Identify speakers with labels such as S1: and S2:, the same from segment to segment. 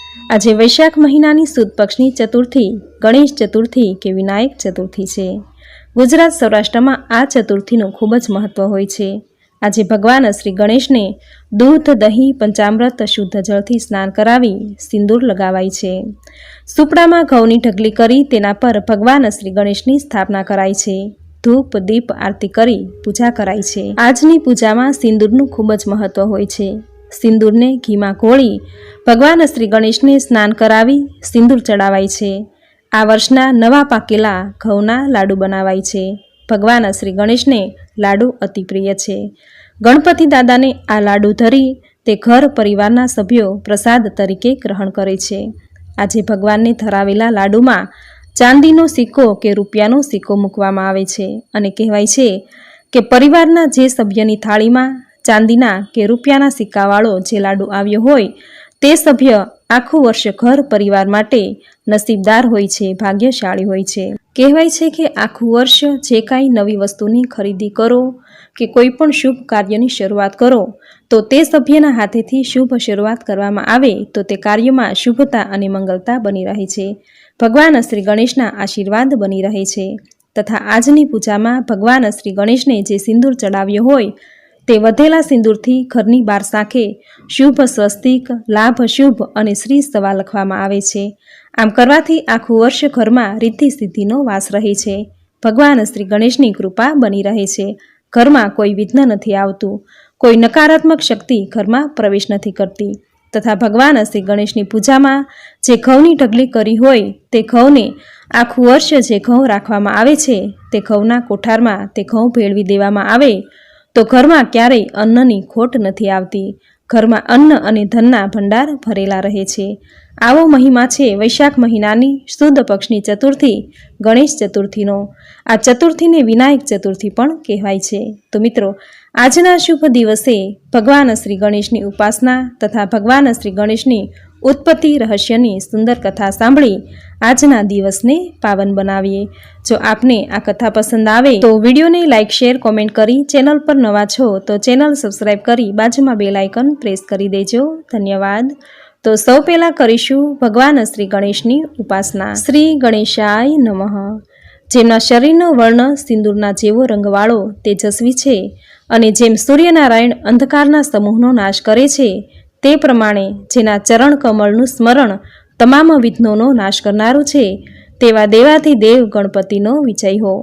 S1: આજે વૈશાખ મહિનાની સુદ પક્ષની ચતુર્થી ગણેશ ચતુર્થી કે વિનાયક ચતુર્થી છે। ગુજરાત સૌરાષ્ટ્રમાં આ ચતુર્થીનું ખૂબ જ મહત્વ હોય છે। આજે ભગવાન શ્રી ગણેશને દૂધ, દહીં, પંચામૃત, શુદ્ધ જળથી સ્નાન કરાવી સિંદૂર લગાવાય છે। સુપડામાં ઘઉંની ઢગલી કરી તેના પર ભગવાન શ્રી ગણેશની સ્થાપના કરાય છે। ધૂપ, દીપ, આરતી કરી પૂજા કરાય છે। આજની પૂજામાં સિંદૂરનું ખૂબ જ મહત્વ હોય છે। સિંદૂરને ઘીમાં ઘોળી ભગવાન શ્રી ગણેશને સ્નાન કરાવી સિંદૂર ચડાવાય છે। આ વર્ષના નવા પાકેલા ઘઉંના લાડુ બનાવાય છે। ભગવાન શ્રી ગણેશને લાડુ અતિ પ્રિય છે। ગણપતિ દાદાને આ લાડુ ધરી તે ઘર પરિવારના સભ્યો પ્રસાદ તરીકે ગ્રહણ કરે છે। આજે ભગવાનને ધરાવેલા લાડુમાં ચાંદીનો સિક્કો કે રૂપિયાનો સિક્કો મૂકવામાં આવે છે અને કહેવાય છે કે પરિવારના જે સભ્યની થાળીમાં ચાંદીના કે રૂપિયાના સિક્કાવાળો જે લાડુ આવ્યો હોય તે સભ્ય આખું વર્ષ ઘર પરિવાર માટે નસીબદાર હોય છે, ભાગ્યશાળી હોય છે। કહેવાય છે કે આખું વર્ષ જે કાંઈ નવી વસ્તુની ખરીદી કરો કે કોઈ પણ શુભ કાર્યની શરૂઆત કરો તો તે સભ્યના હાથેથી શુભ શરૂઆત કરવામાં આવે તો તે કાર્યમાં શુભતા અને મંગલતા બની રહે છે। ભગવાન શ્રી ગણેશના આશીર્વાદ બની રહે છે તથા આજની પૂજામાં ભગવાન શ્રી ગણેશને જે સિંદૂર ચડાવ્યો હોય તે વધેલા સિંદૂરથી ઘરની બાર સાંખે શુભ, સ્વસ્તિક, લાભ, શુભ અને શ્રી સવા લખવામાં આવે છે। આમ કરવાથી આખું વર્ષ ઘરમાં રિદ્ધિ સિદ્ધિનો વાસ રહે છે। ભગવાન શ્રી ગણેશની કૃપા બની રહે છે। ઘરમાં કોઈ વિઘ્ન નથી આવતું, કોઈ નકારાત્મક શક્તિ ઘરમાં પ્રવેશ નથી કરતી તથા ભગવાન શ્રી ગણેશની પૂજામાં જે ઘઉંની ઢગલી કરી હોય તે ઘઉંને આખું વર્ષ જે ઘઉં રાખવામાં આવે છે તે ઘઉંના કોઠારમાં તે ઘઉં ભેળવી દેવામાં આવે તો ઘરમાં ક્યારેય અન્નની ખોટ નથી આવતી। ઘરમાં અન્ન અને ધનના ભંડાર ભરેલા રહે છે। આવો મહિમા છે વૈશાખ મહિનાની સુદ પક્ષની ચતુર્થી ગણેશ ચતુર્થીનો। આ ચતુર્થીને વિનાયક ચતુર્થી પણ કહેવાય છે। તો મિત્રો, આજના શુભ દિવસે ભગવાન શ્રી ગણેશની ઉપાસના તથા ભગવાન શ્રી ગણેશની ઉત્પત્તિ રહસ્યની સુંદર કથા સાંભળી આજના દિવસને પાવન બનાવીએ। જો આપને આ કથા પસંદ આવે તો વિડીયોને લાઇક, શેર, કોમેન્ટ કરી ચેનલ પર નવા છો તો ચેનલ સબસ્ક્રાઈબ કરી બાજુમાં બેલ આઇકન પ્રેસ કરી દેજો। ધન્યવાદ। તો સૌ પહેલાં કરીશું ભગવાન શ્રી ગણેશની ઉપાસના। શ્રી ગણેશાય નમઃ। જેમના શરીરનો વર્ણ સિંદૂરના જેવો રંગવાળો તેજસ્વી છે અને જેમ સૂર્યનારાયણ અંધકારના સમૂહનો નાશ કરે છે તે પ્રમાણે જેના ચરણ કમળનું સ્મરણ તમામ વિઘ્નોનો નાશ કરનારું છે તેવા દેવાધિદેવ ગણપતિનો વિજય હો।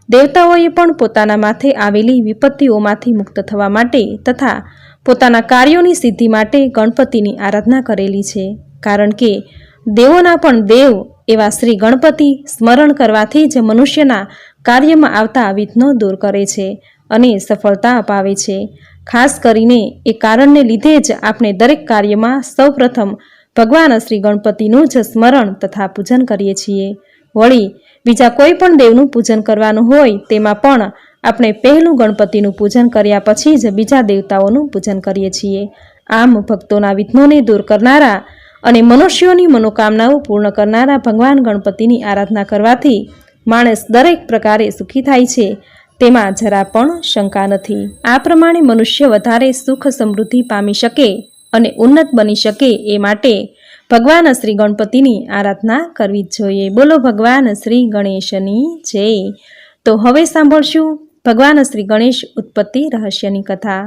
S1: દેવતાઓએ પણ પોતાના માથે આવેલી વિપત્તિઓમાંથી મુક્ત થવા માટે તથા પોતાના કાર્યોની સિદ્ધિ માટે ગણપતિની આરાધના કરેલી છે। કારણ કે દેવોના પણ દેવ એવા શ્રી ગણપતિ સ્મરણ કરવાથી જ મનુષ્યના કાર્યમાં આવતા વિઘ્નો દૂર કરે છે અને સફળતા અપાવે છે। ખાસ કરીને એ કારણને લીધે જ આપણે દરેક કાર્યમાં સૌપ્રથમ ભગવાન શ્રી ગણપતિનું જ સ્મરણ તથા પૂજન કરીએ છીએ। વળી બીજા કોઈ પણ દેવનું પૂજન કરવાનું હોય તેમાં પણ આપણે પહેલું ગણપતિનું પૂજન કર્યા પછી જ બીજા દેવતાઓનું પૂજન કરીએ છીએ। આમ ભક્તોના વિઘ્નોને દૂર કરનારા અને મનુષ્યોની મનોકામનાઓ પૂર્ણ કરનારા ભગવાન ગણપતિની આરાધના કરવાથી માણસ દરેક પ્રકારે સુખી થાય છે તેમાં જરા પણ શંકા નથી। આ પ્રમાણે મનુષ્ય વધારે સુખ સમૃદ્ધિ પામી શકે અને ઉન્નત બની શકે એ માટે ભગવાન શ્રી ગણપતિની આરાધના કરવી જ જોઈએ। બોલો ભગવાન શ્રી ગણેશની જય। તો હવે સાંભળશું ભગવાન શ્રી ગણેશ ઉત્પત્તિ રહસ્યની કથા।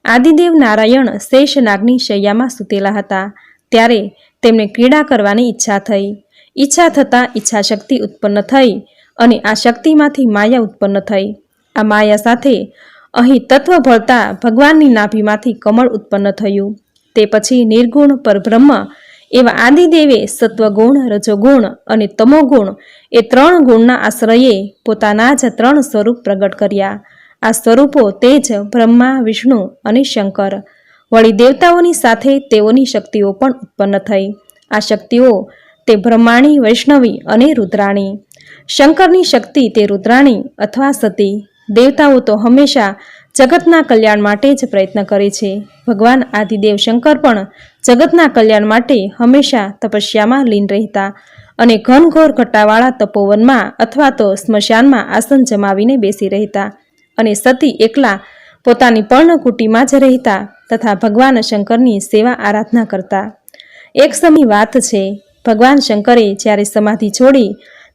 S1: આદિદેવ નારાયણ શેષ નાગની શૈયામાં સૂતેલા હતા ત્યારે તેમને ક્રીડા કરવાની ઈચ્છા થઈ। ઈચ્છા થતાં ઈચ્છા શક્તિ ઉત્પન્ન થઈ અને આ શક્તિમાંથી માયા ઉત્પન્ન થઈ। આ માયા સાથે અહીં તત્વ ભળતા ભગવાનની નાભીમાંથી કમળ ઉત્પન્ન થયું। તે પછી નિર્ગુણ પરબ્રહ્મ એવા આદિદેવે સત્વગુણ, રજોગુણ અને તમોગુણ એ 3 ગુણના આશ્રયે પોતાના જ 3 સ્વરૂપ પ્રગટ કર્યા। આ સ્વરૂપો તે જ બ્રહ્મા, વિષ્ણુ અને શંકર। વળી દેવતાઓની સાથે તેઓની શક્તિઓ પણ ઉત્પન્ન થઈ। આ શક્તિઓ તે બ્રહ્માણી, વૈષ્ણવી અને રુદ્રાણી। શંકરની શક્તિ તે રુદ્રાણી અથવા સતી। દેવતાઓ તો હંમેશા જગતના કલ્યાણ માટે જ પ્રયત્ન કરે છે। ભગવાન આદિદેવ શંકર પણ જગતના કલ્યાણ માટે હંમેશા તપસ્યામાં લીન રહેતા અને ઘનઘોર ઘટાવાળા તપોવનમાં અથવા તો સ્મશાનમાં આસન જમાવીને બેસી રહેતા અને સતી એકલા પોતાની પર્ણકુટીમાં જ રહેતા તથા ભગવાન શંકરની સેવા આરાધના કરતા। એક સમયની વાત છે, ભગવાન શંકરે જ્યારે સમાધિ છોડી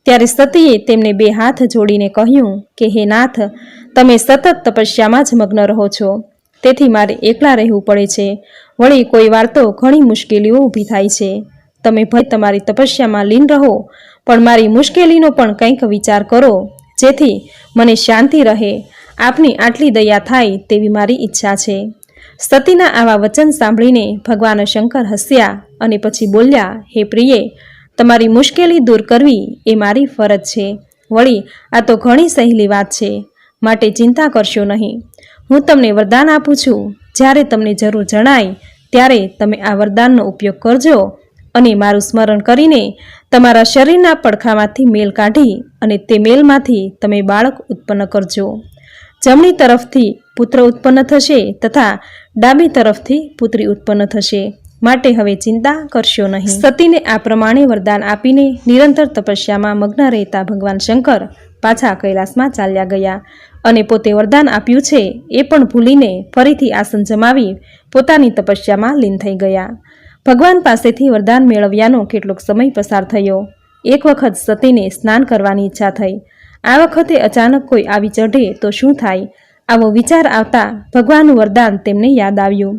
S1: ત્યારે સતીએ તેમને 2 હાથ જોડીને કહ્યું કે હે નાથ, તમે સતત તપસ્યામાં જ મગ્ન રહો છો, તેથી મારે એકલા રહેવું પડે છે. વળી કોઈ વાર તો ઘણી મુશ્કેલીઓ ઊભી થાય છે. તમે ભલે તમારી તપસ્યામાં લીન રહો, પણ મારી મુશ્કેલીનો પણ કંઈક વિચાર કરો, જેથી મને શાંતિ રહે. આપની આટલી દયા થાય તેવી મારી ઈચ્છા છે. સતીના આવા વચન સાંભળીને ભગવાન શંકર હસ્યા અને પછી બોલ્યા, હે પ્રિયે, તમારી મુશ્કેલી દૂર કરવી એ મારી ફરજ છે. વળી આ તો ઘણી સહેલી વાત છે, માટે ચિંતા કરશો નહીં. હું તમને વરદાન આપું છું. જ્યારે તમને જરૂર જણાય ત્યારે તમે આ વરદાનનો ઉપયોગ કરજો અને મારું સ્મરણ કરીને તમારા શરીરના પડખામાંથી મેલ કાઢી અને તે મેલમાંથી તમે બાળક ઉત્પન્ન કરજો. જમણી તરફથી પુત્ર ઉત્પન્ન થશે તથા ડાબી તરફથી પુત્રી ઉત્પન્ન થશે. માટે હવે ચિંતા કરશો નહીં. સતીને આ પ્રમાણે વરદાન આપીને નિરંતર તપસ્યામાં મગ્ન રહેતા ભગવાન શંકર પાછા કૈલાસમાં ચાલ્યા ગયા અને પોતે વરદાન આપ્યું છે એ પણ ભૂલીને ફરીથી આસન જમાવી પોતાની તપસ્યામાં લીન થઈ ગયા. ભગવાન પાસેથી વરદાન મેળવ્યાનો કેટલોક સમય પસાર થયો. એક વખત સતીને સ્નાન કરવાની ઈચ્છા થઈ. આ વખતે અચાનક કોઈ આવી ચઢે તો શું થાય? આવો વિચાર આવતા ભગવાનનું વરદાન તેમને યાદ આવ્યું.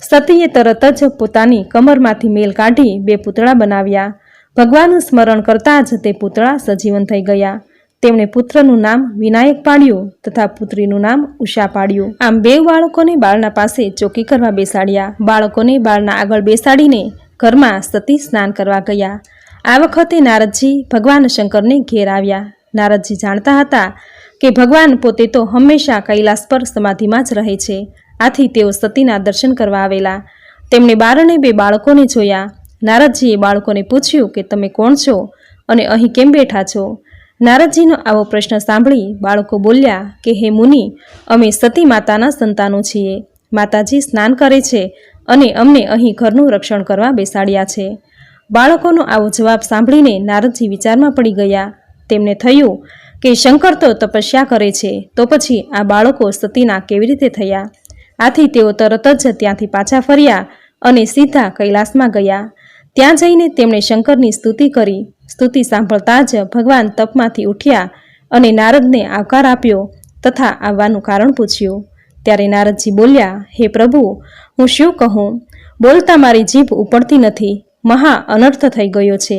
S1: સતીએ તરત જ પોતાની કમરમાંથી મેલ કાઢી 2 પૂતળા બનાવ્યા. ભગવાનનું સ્મરણ કરતાં જ તે પૂતળા સજીવન થઈ ગયા. તેમણે પુત્રનું નામ વિનાયક પાડ્યું તથા પુત્રીનું નામ ઉષા પાડ્યું. આમ 2 બાળકોને બાળના પાસે ચોકી કરવા બેસાડ્યા. બાળકોને બાળના આગળ બેસાડીને ઘરમાં સતી સ્નાન કરવા ગયા. આ વખતે નારદજી ભગવાન શંકરને ઘેર આવ્યા. નારદજી જાણતા હતા કે ભગવાન પોતે તો હંમેશા કૈલાસ પર સમાધિમાં જ રહે છે. આથી તેઓ સતીના દર્શન કરવા આવેલા. તેમણે બારણે 2 બાળકોને જોયા. નારદજીએ બાળકોને પૂછ્યું કે તમે કોણ છો અને અહીં કેમ બેઠા છો? નારદજીનો આવો પ્રશ્ન સાંભળી બાળકો બોલ્યા કે હે મુનિ, અમે સતી માતાના સંતાનો છીએ. માતાજી સ્નાન કરે છે અને અમને અહીં ઘરનું રક્ષણ કરવા બેસાડ્યા છે. બાળકોનો આવો જવાબ સાંભળીને નારદજી વિચારમાં પડી ગયા. તેમને થયું કે શંકર તો તપસ્યા કરે છે, તો પછી આ બાળકો સતીના કેવી રીતે થયા? આથી તેઓ તરત જ ત્યાંથી પાછા ફર્યા અને સીધા કૈલાસમાં ગયા. ત્યાં જઈને તેમણે શંકરની સ્તુતિ કરી. સ્તુતિ સાંભળતા જ ભગવાન તપમાંથી ઉઠ્યા અને નારદને આવકાર આપ્યો તથા આવવાનું કારણ પૂછ્યું. ત્યારે નારદજી બોલ્યા, હે પ્રભુ, હું શું કહું? બોલતા મારી જીભ ઉપડતી નથી. મહા અનર્થ થઈ ગયો છે.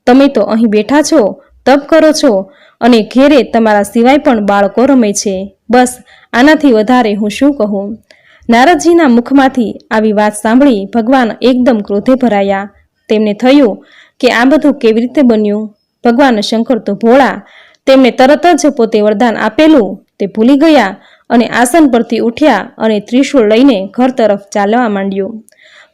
S1: તમે તો અહીં બેઠા છો, તપ કરો છો અને ઘેરે તમારા સિવાય પણ બાળકો રમે છે. બસ આનાથી વધારે હું શું કહું? નારદજીના મુખમાંથી આવી વાત સાંભળી ભગવાન એકદમ ક્રોધે ભરાયા. તેમને થયું કે આ બધું કેવી રીતે બન્યું? ભગવાન શંકર તો ભોળા. તેમણે તરત જ પોતે વરદાન આપેલું તે ભૂલી ગયા અને આસન પરથી ઉઠ્યા અને ત્રિશૂળ લઈને ઘર તરફ ચાલવા માંડ્યું.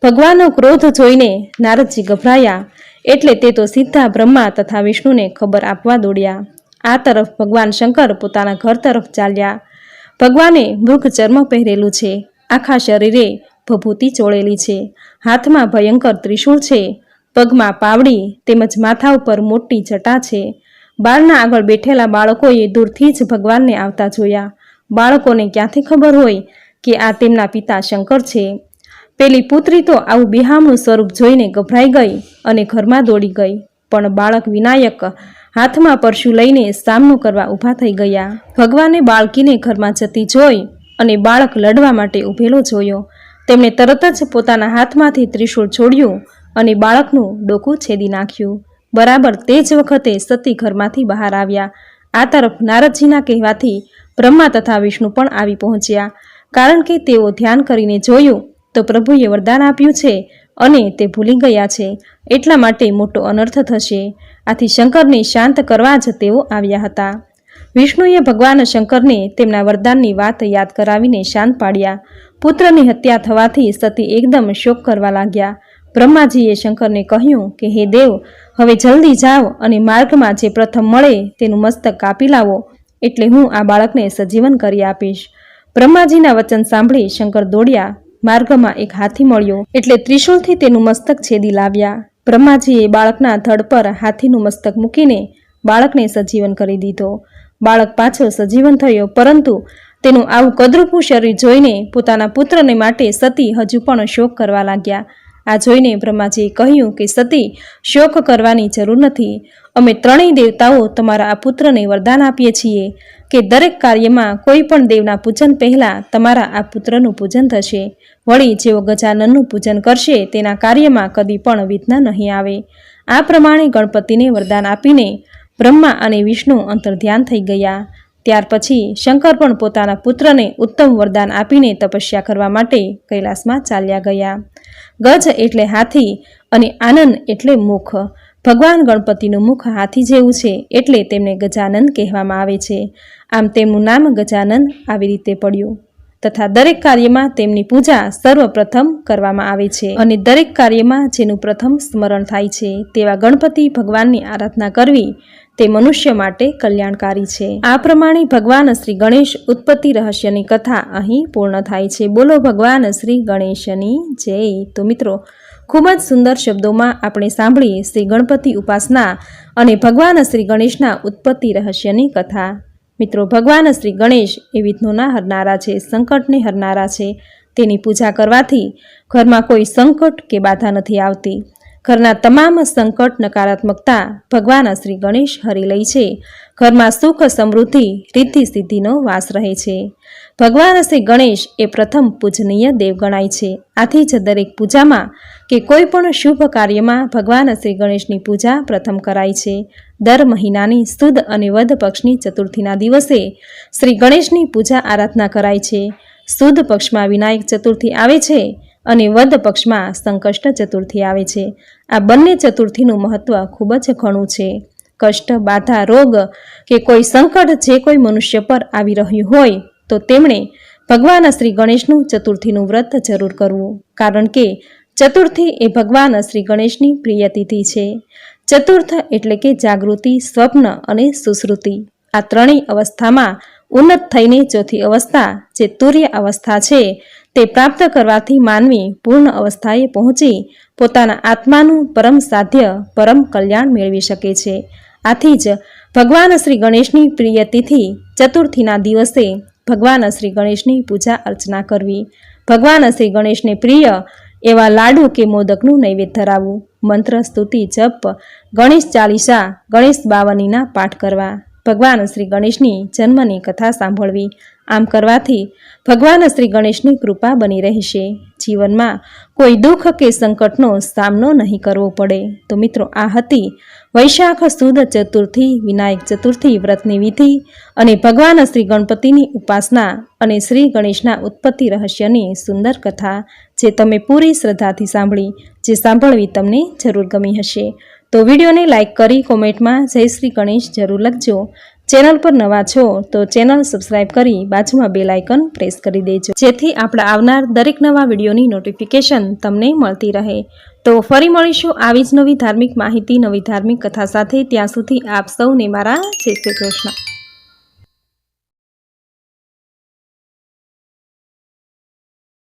S1: ભગવાનનો ક્રોધ જોઈને નારદજી ગભરાયા, એટલે તે તો સીધા બ્રહ્મા તથા વિષ્ણુને ખબર આપવા દોડ્યા. આ તરફ ભગવાન શંકર પોતાના ઘર તરફ ચાલ્યા. ભગવાને મૃગ ચર્મ પહેરેલું છે. આખા શરીરે ભભૂતિ ચોળેલી છે. હાથમાં ભયંકર ત્રિશૂળ છે. પગમાં પાવડી તેમજ માથા ઉપર મોટી જટા છે. બાળના આગળ બેઠેલા બાળકોએ દૂરથી જ ભગવાનને આવતા જોયા. બાળકોને ક્યાંથી ખબર હોય કે આ તેમના પિતા શંકર છે? પેલી પુત્રી તો આવું બિહામણું સ્વરૂપ જોઈને ગભરાઈ ગઈ અને ઘરમાં દોડી ગઈ. પણ બાળક વિનાયક હાથમાં પરશું લઈને સામનો કરવા ઊભા થઈ ગયા. ભગવાને બાળકીને ઘરમાં જતી જોઈ અને બાળક લડવા માટે ઊભેલો જોયો. તેમણે તરત જ પોતાના હાથમાંથી ત્રિશૂળ છોડ્યું અને બાળકનું ડોકું છેદી નાખ્યું. બરાબર તે જ વખતે સતી ઘરમાંથી બહાર આવ્યા. આ તરફ નારદજીના કહેવાથી બ્રહ્મા તથા વિષ્ણુ પણ આવી પહોંચ્યા. કારણ કે તેઓ ધ્યાન કરીને જોયું તો પ્રભુએ વરદાન આપ્યું છે અને તે ભૂલી ગયા છે. એટલા માટે મોટો અનર્થ થશે. આથી શંકરને શાંત કરવા જ તેઓ આવ્યા હતા. વિષ્ણુએ ભગવાન શંકરને તેમના વરદાનની વાત યાદ કરાવીને શાંત પાડ્યા. પુત્રની હત્યા થવાથી સતી એકદમ શોક કરવા લાગ્યા. બ્રહ્માજીએ શંકરને કહ્યું કે હે દેવ, હવે જલ્દી જાઓ અને માર્ગમાં જે પ્રથમ મળે તેનું મસ્તક કાપી લાવો, એટલે હું આ બાળકને સજીવન કરી આપીશ. બ્રહ્માજીના વચન સાંભળી શંકર દોડ્યા. માર્ગમાં એક હાથી મળ્યો એટલે ત્રિશૂળથી તેનું મસ્તક છેદી લાવ્યા. બ્રહ્માજીએ બાળકના ધડ પર હાથીનું મસ્તક મૂકીને બાળકને સજીવન કરી દીધો. બાળક પાછો સજીવન થયો, પરંતુ તેનું આવું કદરૂપું શરીર જોઈને પોતાના પુત્રને માટે સતી હજુ પણ શોક કરવા લાગ્યા. આ જોઈને બ્રહ્માજીએ કહ્યું કે સતી, શોક કરવાની જરૂર નથી. અમે ત્રણેય દેવતાઓ તમારા આ પુત્રને વરદાન આપીએ છીએ કે દરેક કાર્યમાં કોઈ પણ દેવના પૂજન પહેલાં તમારા આ પુત્રનું પૂજન થશે. વળી જેઓ ગજાનનનું પૂજન કરશે તેના કાર્યમાં કદી પણ વિઘ્ન નહીં આવે. આ પ્રમાણે ગણપતિને વરદાન આપીને બ્રહ્મા અને વિષ્ણુ અંતર્ધ્યાન થઈ ગયા. ત્યાર પછી શંકર પણ પોતાના પુત્રને ઉત્તમ વરદાન આપીને તપસ્યા કરવા માટે કૈલાસમાં ચાલ્યા ગયા. ગજ એટલે હાથી અને આનન એટલે મુખ. ભગવાન ગણપતિનું મુખ હાથી જેવું છે એટલે તેમને ગજાનન કહેવામાં આવે છે. આમ તેમનું નામ ગજાનન આવી રીતે પડ્યું. તથા દરેક કાર્યમાં તેમની પૂજા સર્વપ્રથમ કરવામાં આવે છે અને દરેક કાર્યમાં જેનું પ્રથમ સ્મરણ થાય છે તેવા ગણપતિ ભગવાનની આરાધના કરવી તે મનુષ્ય માટે કલ્યાણકારી છે. આ પ્રમાણે ભગવાન શ્રી ગણેશ ઉત્પત્તિ રહસ્યની કથા અહીં પૂર્ણ થાય છે. બોલો ભગવાન શ્રી ગણેશની જય. તો મિત્રો, ખૂબ જ સુંદર શબ્દોમાં આપણે સાંભળી શ્રી ગણપતિ ઉપાસના અને ભગવાન શ્રી ગણેશના ઉત્પત્તિ રહસ્યની કથા. મિત્રો, ભગવાન શ્રી ગણેશ એ વિઘ્નોના હરનારા છે, સંકટને હરનારા છે. તેની પૂજા કરવાથી ઘરમાં કોઈ સંકટ કે બાધા નથી આવતી. ઘરના તમામ સંકટ નકારાત્મકતા ભગવાન શ્રી ગણેશ હરી લે છે. ઘરમાં સુખ સમૃદ્ધિ રિદ્ધિ સિદ્ધિનો વાસ રહે છે. ભગવાન શ્રી ગણેશ એ પ્રથમ પૂજનીય દેવ ગણાય છે. આથી જ દરેક પૂજામાં કે કોઈ પણ શુભ કાર્યમાં ભગવાન શ્રી ગણેશની પૂજા પ્રથમ કરાય છે. દર મહિનાની સુદ અને વદ પક્ષની ચતુર્થીના દિવસે શ્રી ગણેશની પૂજા આરાધના કરાય છે. સુદ પક્ષમાં વિનાયક ચતુર્થી આવે છે અને વદ પક્ષમાં સંકષ્ટ ચતુર્થી આવે છે. આ બંને ચતુર્થીનું મહત્વ ખૂબ જ ઘણું છે. કષ્ટ, બાધા, રોગ કે કોઈ સંકટ જે કોઈ મનુષ્ય પર આવી રહ્યું હોય તો તેમણે ભગવાન શ્રી ગણેશનું ચતુર્થીનું વ્રત જરૂર કરવું. કારણ કે ચતુર્થી એ ભગવાન શ્રી ગણેશની પ્રિય તિથિ છે. ચતુર્થ એટલે કે જાગૃતિ, સ્વપ્ન અને સુશ્રુતિ. આ ત્રણેય અવસ્થામાં ઉન્નત થઈને ચોથી અવસ્થા જે તુર્ય અવસ્થા છે તે પ્રાપ્ત કરવાથી માનવી પૂર્ણ અવસ્થાએ પહોંચી પોતાના આત્માનું પરમ સાધ્ય, પરમ કલ્યાણ મેળવી શકે છે. આથી જ ભગવાન શ્રી ગણેશની પ્રિય તિથિ ચતુર્થીના દિવસે ભગવાન શ્રી ગણેશની પૂજા અર્ચના કરવી. ભગવાન શ્રી ગણેશને પ્રિય એવા લાડુ કે મોદકનું નૈવેદ્ય ધરાવવું. મંત્ર, સ્તુતિ, જપ, ગણેશ ચાલીસા, ગણેશ બાવનીના પાઠ કરવા. ભગવાન શ્રી ગણેશની જન્મની કથા સાંભળવી. આમ કરવાથી ભગવાન શ્રી ગણેશની કૃપા બની રહેશે. જીવનમાં કોઈ દુઃખ કે સંકટનો સામનો નહીં કરવો પડે. તો મિત્રો, આ હતી વૈશાખ સુદ ચતુર્થી વિનાયક ચતુર્થી વ્રતની વિધિ અને ભગવાન શ્રી ગણપતિની ઉપાસના અને શ્રી ગણેશના ઉત્પત્તિ રહસ્યની સુંદર કથા, જે તમે પૂરી શ્રદ્ધાથી સાંભળી, જે સાંભળવી તમને જરૂર ગમી હશે. તો વિડીયોને લાઇક કરી કોમેન્ટમાં જય શ્રી ગણેશ જરૂર લખજો. ચેનલ પર નવા છો તો ચેનલ સબસ્ક્રાઇબ કરી બાજુમાં બેલ આઇકન પ્રેસ કરી દેજો, જેથી આપણે આવનાર દરેક નવા વિડીયોની નોટિફિકેશન તમને મળતી રહે. તો ફરી મળીશું આવી જ નવી ધાર્મિક માહિતી, નવી ધાર્મિક કથા સાથે. ત્યાં સુધી આપ સૌને મારા જય શ્રી કૃષ્ણ.